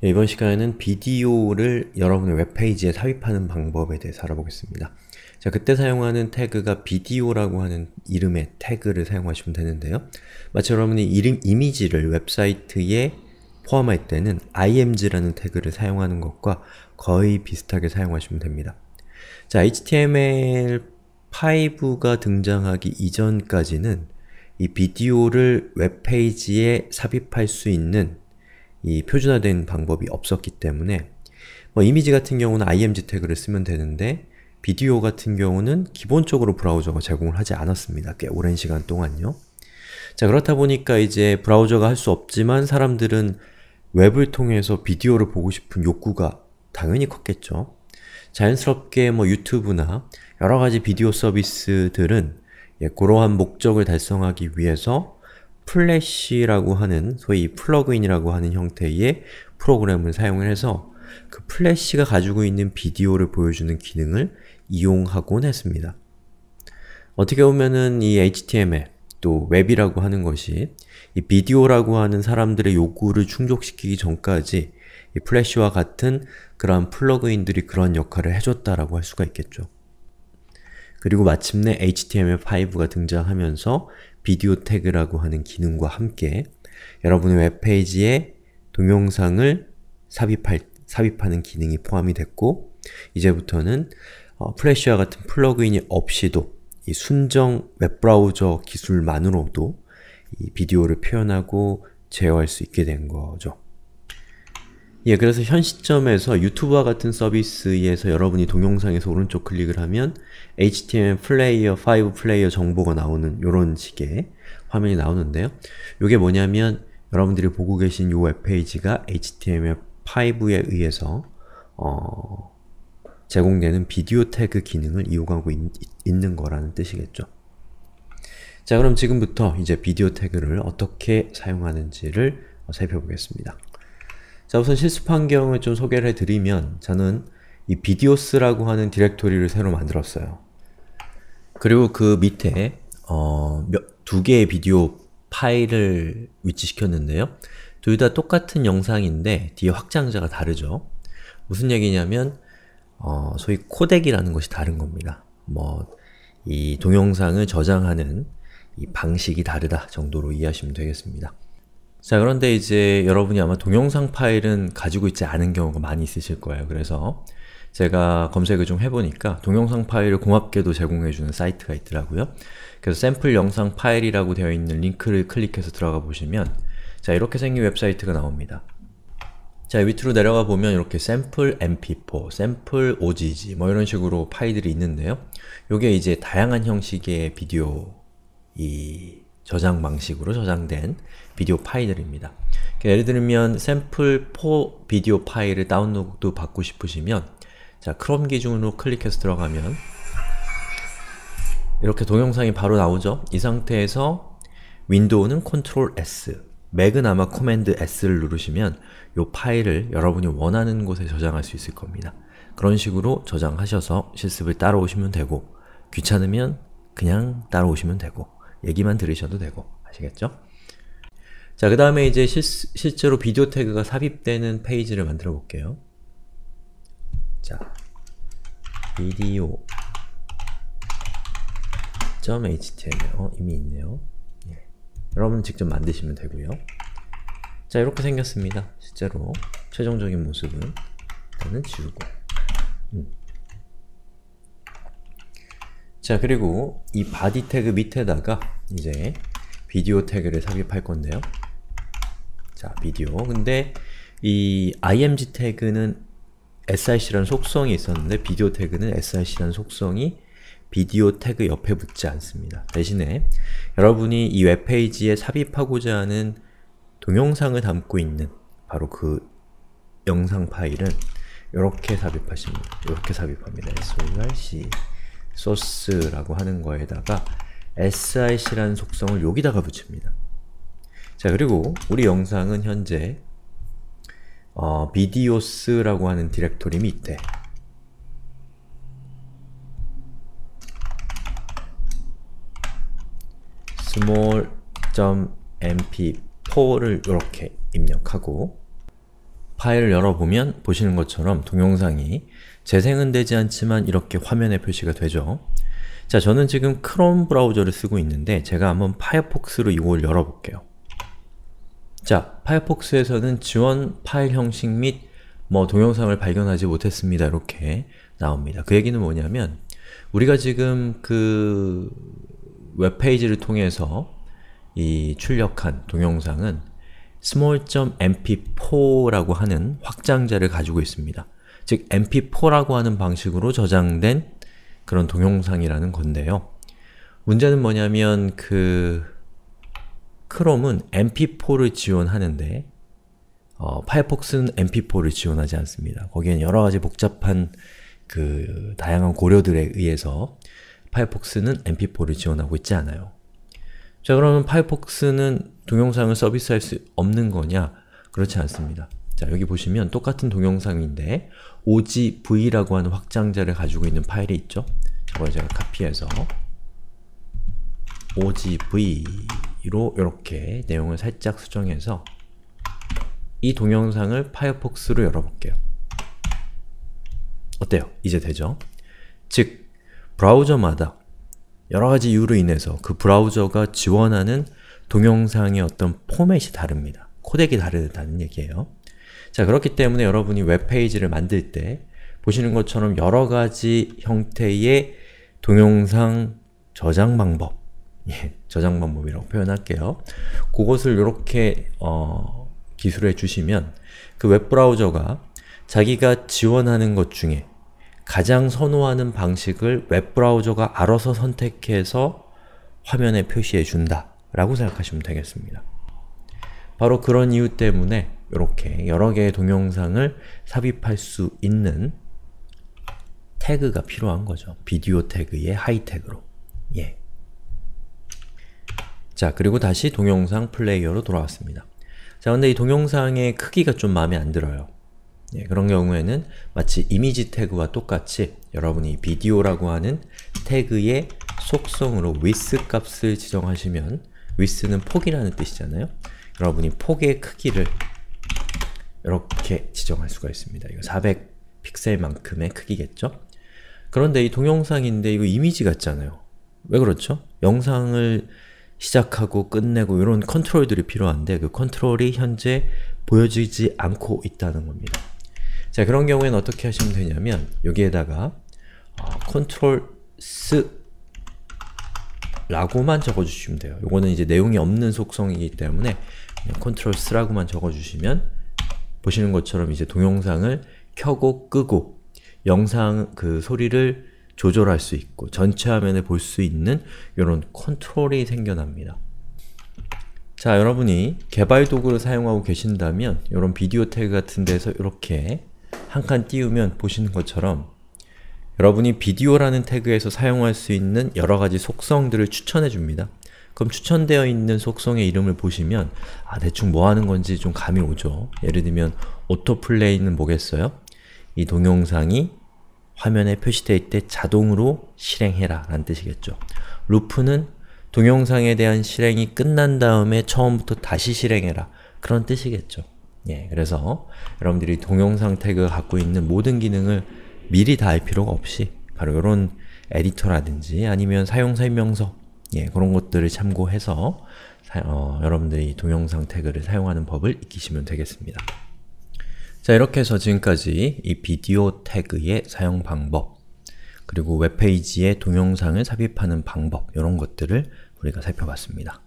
이번 시간에는 비디오를 여러분의 웹페이지에 삽입하는 방법에 대해서 알아보겠습니다. 자, 그때 사용하는 태그가 비디오라고 하는 이름의 태그를 사용하시면 되는데요. 마치 여러분이 이미지를 웹사이트에 포함할 때는 img라는 태그를 사용하는 것과 거의 비슷하게 사용하시면 됩니다. 자, HTML5가 등장하기 이전까지는 이 비디오를 웹페이지에 삽입할 수 있는 이 표준화된 방법이 없었기 때문에 이미지 같은 경우는 img 태그를 쓰면 되는데 비디오 같은 경우는 기본적으로 브라우저가 제공을 하지 않았습니다. 꽤 오랜 시간 동안요. 자, 그렇다 보니까 이제 브라우저가 할 수 없지만 사람들은 웹을 통해서 비디오를 보고 싶은 욕구가 당연히 컸겠죠. 자연스럽게 유튜브나 여러가지 비디오 서비스들은 그러한 목적을 달성하기 위해서 플래시라고 하는 소위 플러그인이라고 하는 형태의 프로그램을 사용을 해서 그 플래시가 가지고 있는 비디오를 보여주는 기능을 이용하곤 했습니다. 어떻게 보면은 이 HTML, 또 웹이라고 하는 것이 이 비디오라고 하는 사람들의 요구를 충족시키기 전까지 이 플래시와 같은 그러한 플러그인들이 그런 역할을 해줬다라고 할 수가 있겠죠. 그리고 마침내 HTML5가 등장하면서 비디오 태그라고 하는 기능과 함께 여러분의 웹페이지에 동영상을 삽입하는 기능이 포함이 됐고 이제부터는 플래시와 같은 플러그인이 없이도 이 순정 웹브라우저 기술만으로도 이 비디오를 표현하고 제어할 수 있게 된 거죠. 그래서 현 시점에서 유튜브와 같은 서비스에서 여러분이 동영상에서 오른쪽 클릭을 하면 HTML 플레이어, 5 플레이어 정보가 나오는 이런 식의 화면이 나오는데요. 이게 뭐냐면 여러분들이 보고 계신 이 웹페이지가 HTML5에 의해서 제공되는 비디오 태그 기능을 이용하고 있는 거라는 뜻이겠죠. 자, 그럼 지금부터 이제 비디오 태그를 어떻게 사용하는지를 살펴보겠습니다. 자, 우선 실습 환경을 좀 소개를 해드리면 저는 이 비디오스라고 하는 디렉토리를 새로 만들었어요. 그리고 그 밑에 두 개의 비디오 파일을 위치시켰는데요. 둘 다 똑같은 영상인데 뒤에 확장자가 다르죠. 무슨 얘기냐면 소위 코덱이라는 것이 다른 겁니다. 이 동영상을 저장하는 이 방식이 다르다 정도로 이해하시면 되겠습니다. 자, 그런데 이제 여러분이 아마 동영상 파일은 가지고 있지 않은 경우가 많이 있으실 거예요. 그래서 제가 검색을 좀 해보니까 동영상 파일을 고맙게도 제공해주는 사이트가 있더라고요. 그래서 샘플 영상 파일이라고 되어 있는 링크를 클릭해서 들어가 보시면 자, 이렇게 생긴 웹사이트가 나옵니다. 자, 밑으로 내려가 보면 이렇게 샘플 mp4, 샘플 ogg 이런 식으로 파일들이 있는데요. 요게 이제 다양한 형식의 비디오 저장 방식으로 저장된 비디오 파일들입니다. 예를 들면 샘플4 비디오 파일을 다운로드 받고 싶으시면 자, 크롬 기준으로 클릭해서 들어가면 이렇게 동영상이 바로 나오죠? 이 상태에서 윈도우는 Ctrl S, 맥은 아마 Command S를 누르시면 이 파일을 여러분이 원하는 곳에 저장할 수 있을 겁니다. 그런 식으로 저장하셔서 실습을 따라오시면 되고 귀찮으면 그냥 따라오시면 되고 얘기만 들으셔도 되고 아시겠죠? 자, 그 다음에 이제 실제로 비디오 태그가 삽입되는 페이지를 만들어 볼게요. 자, video.html 이미 있네요. 여러분 직접 만드시면 되고요. 자, 이렇게 생겼습니다. 실제로 최종적인 모습은 일단은 지우고 자, 그리고 이 body 태그 밑에다가 이제 비디오 태그를 삽입할 건데요. 자, 비디오. 근데 이 img 태그는 src라는 속성이 있었는데 비디오 태그는 src라는 속성이 비디오 태그 옆에 붙지 않습니다. 대신에 여러분이 이 웹페이지에 삽입하고자 하는 동영상을 담고 있는 바로 그 영상 파일은 이렇게 삽입하십니다. 이렇게 삽입합니다. src 소스라고 하는 거에다가 src라는 속성을 여기다가 붙입니다. 자, 그리고 우리 영상은 현재 비디오스라고 하는 디렉토리 밑에 small.mp4를 이렇게 입력하고 파일을 열어보면 보시는 것처럼 동영상이 재생은 되지 않지만 이렇게 화면에 표시가 되죠. 자, 저는 지금 크롬 브라우저를 쓰고 있는데 제가 한번 파이어폭스로 이걸 열어볼게요. 자, 파이어폭스에서는 지원 파일 형식 및 동영상을 발견하지 못했습니다. 이렇게 나옵니다. 그 얘기는 뭐냐면 우리가 지금 그 웹페이지를 통해서 이 출력한 동영상은 small.mp4라고 하는 확장자를 가지고 있습니다. 즉, mp4라고 하는 방식으로 저장된 그런 동영상이라는 건데요. 문제는 뭐냐면 크롬은 mp4를 지원하는데 파이어폭스는 mp4를 지원하지 않습니다. 거기엔 여러가지 복잡한 다양한 고려들에 의해서 파이어폭스는 mp4를 지원하고 있지 않아요. 자, 그러면 파이어폭스는 동영상을 서비스할 수 없는 거냐? 그렇지 않습니다. 자, 여기 보시면 똑같은 동영상인데 ogv라고 하는 확장자를 가지고 있는 파일이 있죠? 저걸 제가 카피해서 ogv로 이렇게 내용을 살짝 수정해서 이 동영상을 파이어폭스로 열어볼게요. 어때요? 이제 되죠? 즉, 브라우저마다 여러가지 이유로 인해서 그 브라우저가 지원하는 동영상의 어떤 포맷이 다릅니다. 코덱이 다르다는 얘기예요. 자, 그렇기 때문에 여러분이 웹페이지를 만들 때 보시는 것처럼 여러가지 형태의 동영상 저장 방법, 저장 방법이라고 표현할게요. 그것을 이렇게 기술해 주시면 그 웹브라우저가 자기가 지원하는 것 중에 가장 선호하는 방식을 웹브라우저가 알아서 선택해서 화면에 표시해 준다 라고 생각하시면 되겠습니다. 바로 그런 이유 때문에 이렇게 여러 개의 동영상을 삽입할 수 있는 태그가 필요한 거죠. 비디오 태그의 하이 태그로. 자, 그리고 다시 동영상 플레이어로 돌아왔습니다. 자, 근데 이 동영상의 크기가 좀 마음에 안 들어요. 그런 경우에는 마치 이미지 태그와 똑같이 여러분이 비디오라고 하는 태그의 속성으로 width 값을 지정하시면 width는 폭이라는 뜻이잖아요. 여러분이 폭의 크기를 이렇게 지정할 수가 있습니다. 이거 400픽셀만큼의 크기겠죠? 그런데 이 동영상인데 이거 이미지 같잖아요. 왜 그렇죠? 영상을 시작하고 끝내고 이런 컨트롤들이 필요한데 그 컨트롤이 현재 보여지지 않고 있다는 겁니다. 자, 그런 경우에는 어떻게 하시면 되냐면 여기에다가 컨트롤 S 라고만 적어주시면 돼요. 요거는 이제 내용이 없는 속성이기 때문에 그냥 컨트롤 S라고만 적어주시면 보시는 것처럼 이제 동영상을 켜고 끄고 영상 소리를 조절할 수 있고 전체 화면을 볼 수 있는 이런 컨트롤이 생겨납니다. 자, 여러분이 개발 도구를 사용하고 계신다면 이런 비디오 태그 같은 데서 이렇게 한 칸 띄우면 보시는 것처럼 여러분이 비디오라는 태그에서 사용할 수 있는 여러가지 속성들을 추천해 줍니다. 그럼 추천되어 있는 속성의 이름을 보시면 대충 뭐 하는 건지 좀 감이 오죠. 예를 들면 오토플레이는 뭐겠어요? 이 동영상이 화면에 표시되어 있을 때 자동으로 실행해라 라는 뜻이겠죠. 루프는 동영상에 대한 실행이 끝난 다음에 처음부터 다시 실행해라 그런 뜻이겠죠. 그래서 여러분들이 동영상 태그가 갖고 있는 모든 기능을 미리 다 알 필요가 없이 바로 이런 에디터라든지 아니면 사용설명서 그런 것들을 참고해서 여러분들이 동영상 태그를 사용하는 법을 익히시면 되겠습니다. 자, 이렇게 해서 지금까지 이 비디오 태그의 사용 방법 그리고 웹페이지에 동영상을 삽입하는 방법 이런 것들을 우리가 살펴봤습니다.